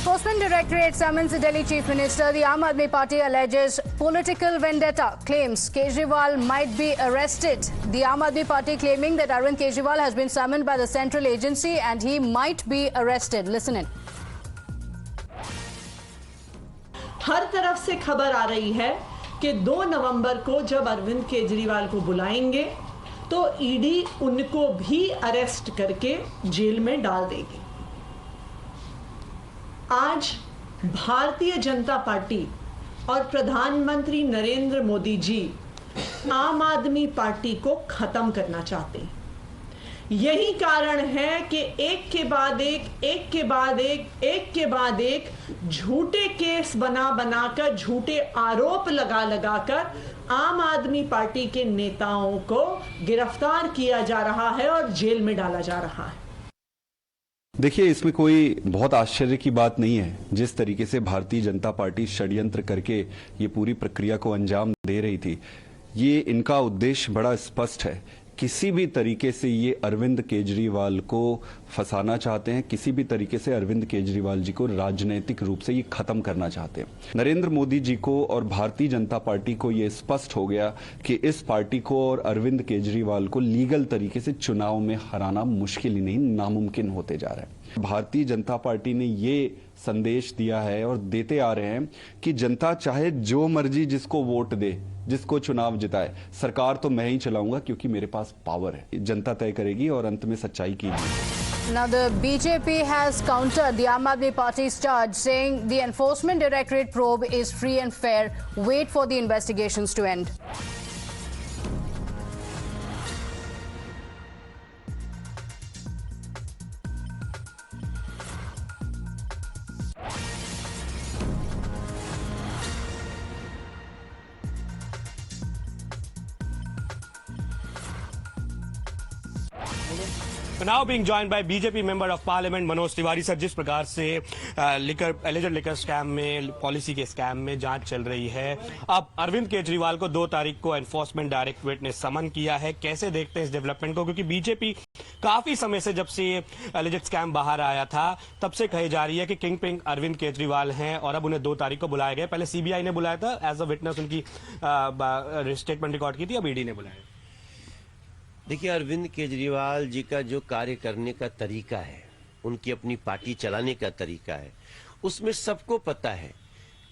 Enforcement Directorate summons the Delhi Chief Minister. The Aam Aadmi Party alleges political vendetta. Claims Kejriwal might be arrested. The Aam Aadmi Party claiming that Arvind Kejriwal has been summoned by the central agency and he might be arrested. Listen in. हर तरफ से खबर आ रही है कि 2 नवंबर को जब अरविंद केजरीवाल को बुलाएंगे तो ईडी उनको भी अरेस्ट करके जेल में डाल देगी। आज भारतीय जनता पार्टी और प्रधानमंत्री नरेंद्र मोदी जी आम आदमी पार्टी को खत्म करना चाहते हैं। यही कारण है कि एक के बाद एक झूठे केस बनाकर झूठे आरोप लगाकर आम आदमी पार्टी के नेताओं को गिरफ्तार किया जा रहा है और जेल में डाला जा रहा है। देखिए, इसमें कोई बहुत आश्चर्य की बात नहीं है। जिस तरीके से भारतीय जनता पार्टी षड्यंत्र करके ये पूरी प्रक्रिया को अंजाम दे रही थी, ये इनका उद्देश्य बड़ा स्पष्ट है। किसी भी तरीके से ये अरविंद केजरीवाल को फंसाना चाहते हैं, किसी भी तरीके से अरविंद केजरीवाल जी को राजनीतिक रूप से ये खत्म करना चाहते हैं। नरेंद्र मोदी जी को और भारतीय जनता पार्टी को ये स्पष्ट हो गया कि इस पार्टी को और अरविंद केजरीवाल को लीगल तरीके से चुनाव में हराना मुश्किल ही नहीं, नामुमकिन होते जा रहा है। भारतीय जनता पार्टी ने ये संदेश दिया है और देते आ रहे हैं कि जनता चाहे जो मर्जी जिसको वोट दे, जिसको चुनाव जिताए, सरकार तो मैं ही चलाऊंगा क्योंकि मेरे पास पावर है। जनता तय करेगी और अंत में सच्चाई की। Now the BJP has countered the Aam Aadmi Party's charge, saying the Enforcement Directorate probe is free and fair. Wait for the investigations to end. Now being joined by BJP member of Parliament Manoj Tiwari. Sir, जिस प्रकार से alleged liquor scam में, policy के scam में जांच चल रही है, अब अरविंद केजरीवाल को 2 तारीख को एनफोर्समेंट डायरेक्टरेट ने समन किया है, कैसे देखते हैं इस डेवलपमेंट को? क्योंकि बीजेपी काफी समय से, जब से ये एलिजेड स्कैम बाहर आया था, तब से कही जा रही है कि किंग पिन अरविंद केजरीवाल हैं और अब उन्हें 2 तारीख को बुलाया गया। पहले सीबीआई ने बुलाया था, एज अ विटनेस उनकी स्टेटमेंट रिकॉर्ड की थी, अब ईडी ने बुलाया। देखिए, अरविंद केजरीवाल जी का जो कार्य करने का तरीका है, उनकी अपनी पार्टी चलाने का तरीका है, उसमें सबको पता है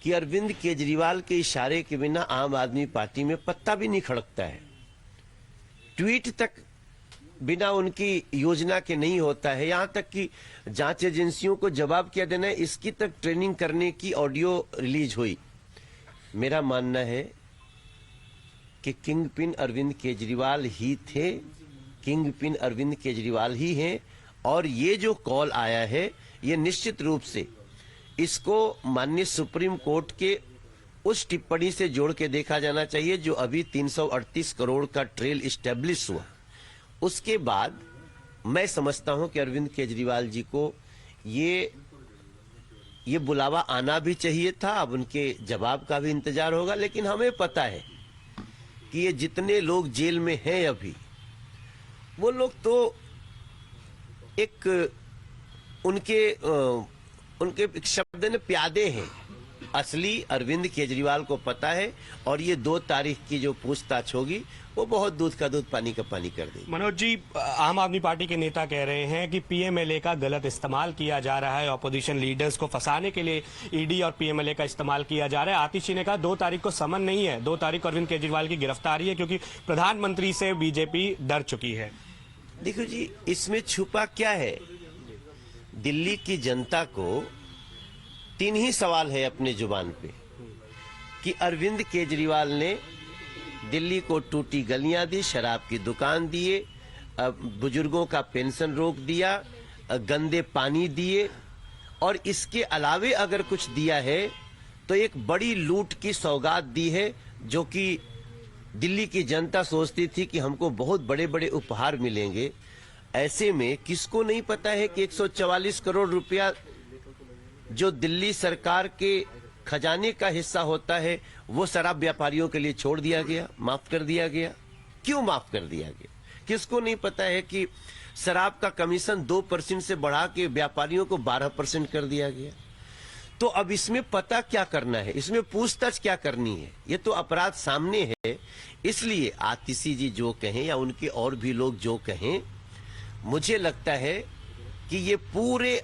कि अरविंद केजरीवाल के इशारे के बिना आम आदमी पार्टी में पत्ता भी नहीं खड़कता है। ट्वीट तक बिना उनकी योजना के नहीं होता है। यहां तक कि जांच एजेंसियों को जवाब क्या देना है, इसकी तक ट्रेनिंग करने की ऑडियो रिलीज हुई। मेरा मानना है कि किंग पिन अरविंद केजरीवाल ही थे, किंग पिन अरविंद केजरीवाल ही हैं। और ये जो कॉल आया है, ये निश्चित रूप से इसको माननीय सुप्रीम कोर्ट के उस टिप्पणी से जोड़ के देखा जाना चाहिए जो अभी 338 करोड़ का ट्रेल इस्टेब्लिश हुआ। उसके बाद मैं समझता हूं कि अरविंद केजरीवाल जी को ये बुलावा आना भी चाहिए था। अब उनके जवाब का भी इंतजार होगा, लेकिन हमें पता है कि ये जितने लोग जेल में हैं अभी, वो लोग तो एक उनके एक शब्द में प्यादे हैं। असली अरविंद केजरीवाल को पता है और ये 2 तारीख की जो पूछताछ होगी वो बहुत दूध का दूध पानी का पानी कर देगी। मनोज जी, आम आदमी पार्टी के नेता कह रहे हैं कि पीएमएलए का गलत इस्तेमाल किया जा रहा है, ऑपोजिशन लीडर्स को फंसाने के लिए ईडी और पीएमएलए का इस्तेमाल किया जा रहा है। आतिश जी ने कहा 2 तारीख को समन नहीं है, 2 तारीख को अरविंद केजरीवाल की गिरफ्तारी है क्योंकि प्रधानमंत्री से बीजेपी डर चुकी है। देखो जी, इसमें छुपा क्या है? दिल्ली की जनता को 3 ही सवाल है अपने जुबान पे कि अरविंद केजरीवाल ने दिल्ली को टूटी गलियां दी, शराब की दुकान दिए, बुजुर्गों का पेंशन रोक दिया, गंदे पानी दिए, और इसके अलावे अगर कुछ दिया है तो एक बड़ी लूट की सौगात दी है जो कि दिल्ली की जनता सोचती थी कि हमको बहुत बड़े बड़े उपहार मिलेंगे। ऐसे में किसको नहीं पता है कि 144 करोड़ रुपया जो दिल्ली सरकार के खजाने का हिस्सा होता है वो शराब व्यापारियों के लिए छोड़ दिया गया, माफ कर दिया गया। क्यों माफ कर दिया गया? किसको नहीं पता है कि शराब का कमीशन 2% से बढ़ा के व्यापारियों को 12% कर दिया गया? तो अब इसमें पता क्या करना है, इसमें पूछताछ क्या करनी है, ये तो अपराध सामने है। इसलिए आतिशी जी जो कहें या उनके और भी लोग जो कहें, मुझे लगता है कि ये पूरे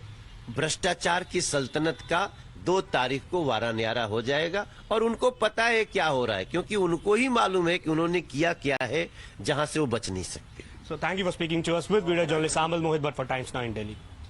भ्रष्टाचार की सल्तनत का 2 तारीख को वारा न्यारा हो जाएगा। और उनको पता है क्या हो रहा है, क्योंकि उनको ही मालूम है कि उन्होंने किया क्या है, जहां से वो बच नहीं सकते। So thank you for speaking to us with video journalist Amal Mohit Bhatt for Times Now in Delhi.